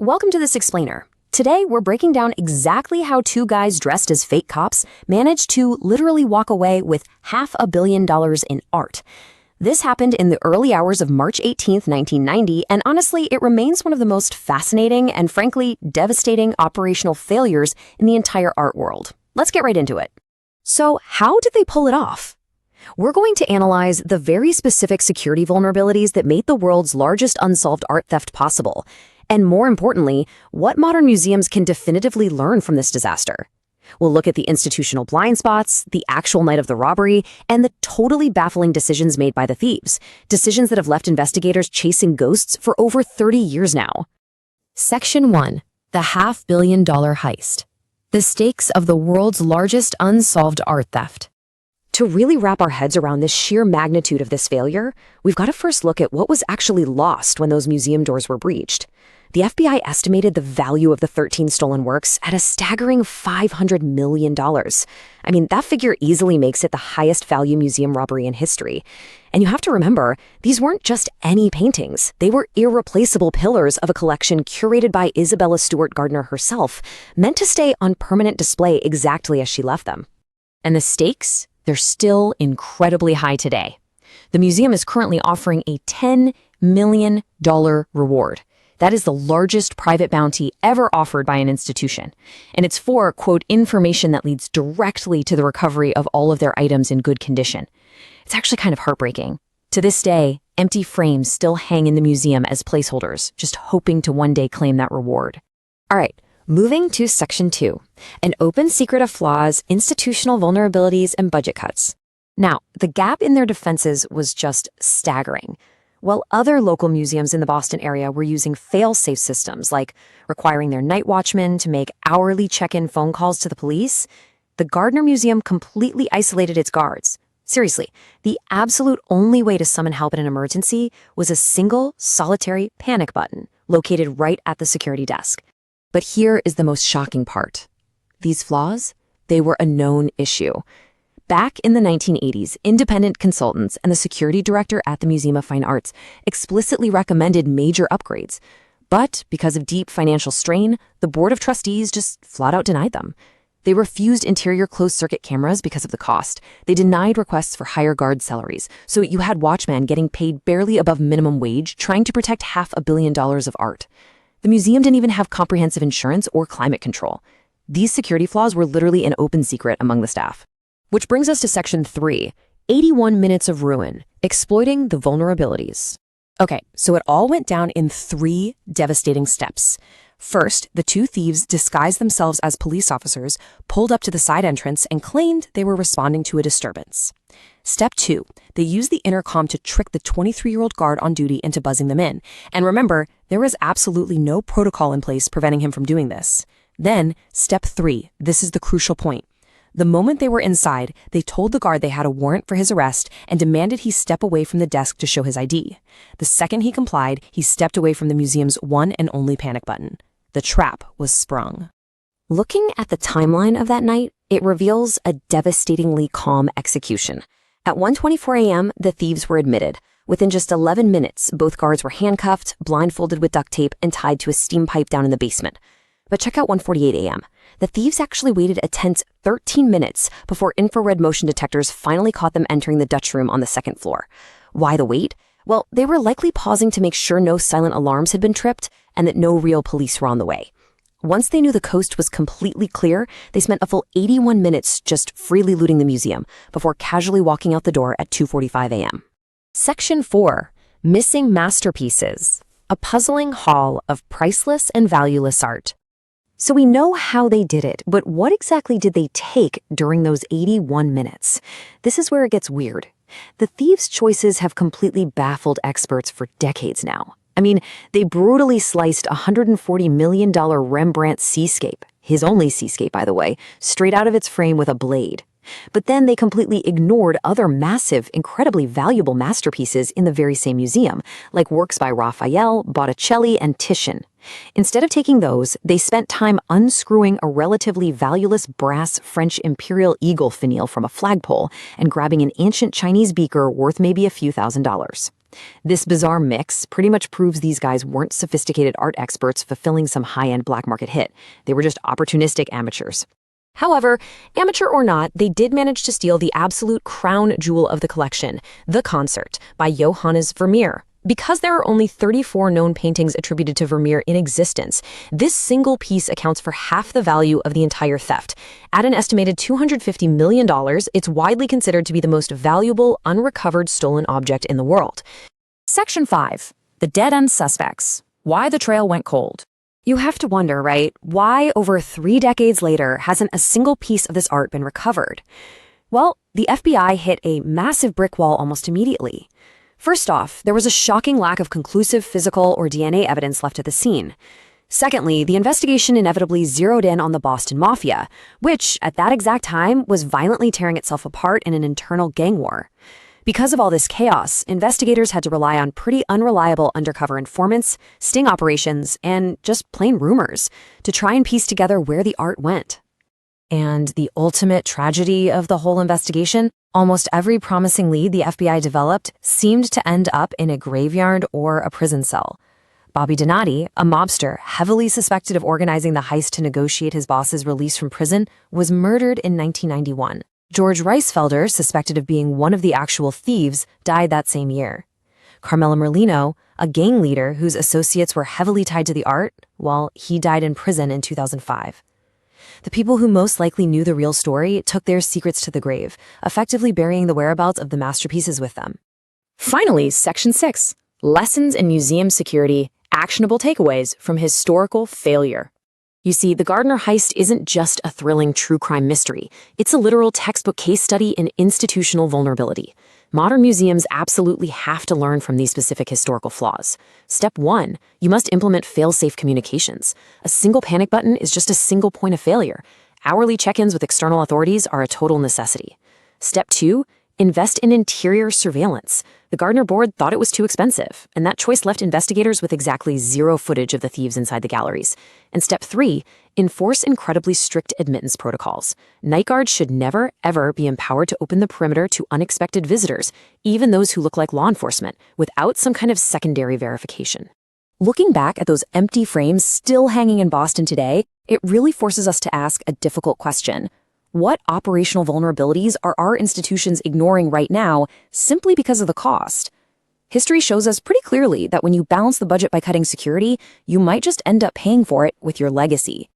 Welcome to This Explainer. Today, we're breaking down exactly how two guys dressed as fake cops managed to literally walk away with $500 million in art. This happened in the early hours of March 18th, 1990, and honestly, it remains one of the most fascinating and frankly devastating operational failures in the entire art world. Let's get right into it. So, how did they pull it off? We're going to analyze the very specific security vulnerabilities that made the world's largest unsolved art theft possible. And more importantly, what modern museums can definitively learn from this disaster. We'll look at the institutional blind spots, the actual night of the robbery, and the totally baffling decisions made by the thieves. Decisions that have left investigators chasing ghosts for over 30 years now. Section 1. The $500 million heist. The stakes of the world's largest unsolved art theft. To really wrap our heads around the sheer magnitude of this failure, we've got to first look at what was actually lost when those museum doors were breached. The FBI estimated the value of the 13 stolen works at a staggering $500 million. I mean, that figure easily makes it the highest value museum robbery in history. And you have to remember, these weren't just any paintings. They were irreplaceable pillars of a collection curated by Isabella Stewart Gardner herself, meant to stay on permanent display exactly as she left them. And the stakes? They're still incredibly high today. The museum is currently offering a $10 million reward. That is the largest private bounty ever offered by an institution. And it's for, quote, information that leads directly to the recovery of all of their items in good condition. It's actually kind of heartbreaking. To this day, empty frames still hang in the museum as placeholders, just hoping to one day claim that reward. All right, moving to Section 2, an open secret of flaws, institutional vulnerabilities, and budget cuts. Now, the gap in their defenses was just staggering. While other local museums in the Boston area were using fail-safe systems like requiring their night watchmen to make hourly check-in phone calls to the police, the Gardner Museum completely isolated its guards. Seriously, the absolute only way to summon help in an emergency was a single, solitary panic button located right at the security desk. But here is the most shocking part. These flaws, they were a known issue. Back in the 1980s, independent consultants and the security director at the Museum of Fine Arts explicitly recommended major upgrades. But because of deep financial strain, the Board of Trustees just flat out denied them. They refused interior closed-circuit cameras because of the cost. They denied requests for higher guard salaries. So you had watchmen getting paid barely above minimum wage trying to protect $500 million of art. The museum didn't even have comprehensive insurance or climate control. These security flaws were literally an open secret among the staff. Which brings us to Section 3, 81 Minutes of Ruin, Exploiting the Vulnerabilities. Okay, so it all went down in 3 devastating steps. First, the two thieves disguised themselves as police officers, pulled up to the side entrance, and claimed they were responding to a disturbance. Step 2, they used the intercom to trick the 23-year-old guard on duty into buzzing them in. And remember, there was absolutely no protocol in place preventing him from doing this. Then, Step 3, this is the crucial point. The moment they were inside, they told the guard they had a warrant for his arrest and demanded he step away from the desk to show his ID. The second he complied, he stepped away from the museum's one and only panic button. The trap was sprung. Looking at the timeline of that night, it reveals a devastatingly calm execution. At 1:24 a.m., the thieves were admitted. Within just 11 minutes, both guards were handcuffed, blindfolded with duct tape, and tied to a steam pipe down in the basement. But check out 1:48 a.m. The thieves actually waited a tense 13 minutes before infrared motion detectors finally caught them entering the Dutch room on the second floor. Why the wait? Well, they were likely pausing to make sure no silent alarms had been tripped and that no real police were on the way. Once they knew the coast was completely clear, they spent a full 81 minutes just freely looting the museum before casually walking out the door at 2:45 a.m. Section 4, Missing Masterpieces, a puzzling haul of priceless and valueless art. So we know how they did it, but what exactly did they take during those 81 minutes? This is where it gets weird. The thieves' choices have completely baffled experts for decades now. I mean, they brutally sliced a $140 million Rembrandt seascape, his only seascape, by the way, straight out of its frame with a blade. But then they completely ignored other massive, incredibly valuable masterpieces in the very same museum, like works by Raphael, Botticelli, and Titian. Instead of taking those, they spent time unscrewing a relatively valueless brass French imperial eagle finial from a flagpole and grabbing an ancient Chinese beaker worth maybe a few $1,000s. This bizarre mix pretty much proves these guys weren't sophisticated art experts fulfilling some high-end black market hit. They were just opportunistic amateurs. However, amateur or not, they did manage to steal the absolute crown jewel of the collection, The Concert, by Johannes Vermeer. Because there are only 34 known paintings attributed to Vermeer in existence, this single piece accounts for half the value of the entire theft. At an estimated $250 million, it's widely considered to be the most valuable, unrecovered stolen object in the world. Section 5. The Dead-End Suspects. Why the trail went cold. You have to wonder, right? Why, over 3 decades later, hasn't a single piece of this art been recovered? Well, the FBI hit a massive brick wall almost immediately. First off, there was a shocking lack of conclusive physical or DNA evidence left at the scene. Secondly, the investigation inevitably zeroed in on the Boston Mafia, which, at that exact time, was violently tearing itself apart in an internal gang war. Because of all this chaos, investigators had to rely on pretty unreliable undercover informants, sting operations, and just plain rumors to try and piece together where the art went. And the ultimate tragedy of the whole investigation? Almost every promising lead the FBI developed seemed to end up in a graveyard or a prison cell. Bobby Donati, a mobster heavily suspected of organizing the heist to negotiate his boss's release from prison, was murdered in 1991. George Reisfelder, suspected of being one of the actual thieves, died that same year. Carmelo Merlino, a gang leader whose associates were heavily tied to the art, well, he died in prison in 2005. The people who most likely knew the real story took their secrets to the grave, effectively burying the whereabouts of the masterpieces with them. Finally, Section 6. Lessons in Museum Security, Actionable Takeaways from Historical Failure. You see, the Gardner heist isn't just a thrilling true crime mystery. It's a literal textbook case study in institutional vulnerability. Modern museums absolutely have to learn from these specific historical flaws. Step 1, you must implement fail-safe communications. A single panic button is just a single point of failure. Hourly check-ins with external authorities are a total necessity. Step 2, invest in interior surveillance. The Gardner board thought it was too expensive, and that choice left investigators with exactly 0 footage of the thieves inside the galleries. And step 3, enforce incredibly strict admittance protocols. Night guards should never, ever be empowered to open the perimeter to unexpected visitors, even those who look like law enforcement, without some kind of secondary verification. Looking back at those empty frames still hanging in Boston today, it really forces us to ask a difficult question. What operational vulnerabilities are our institutions ignoring right now simply because of the cost? History shows us pretty clearly that when you balance the budget by cutting security, you might just end up paying for it with your legacy.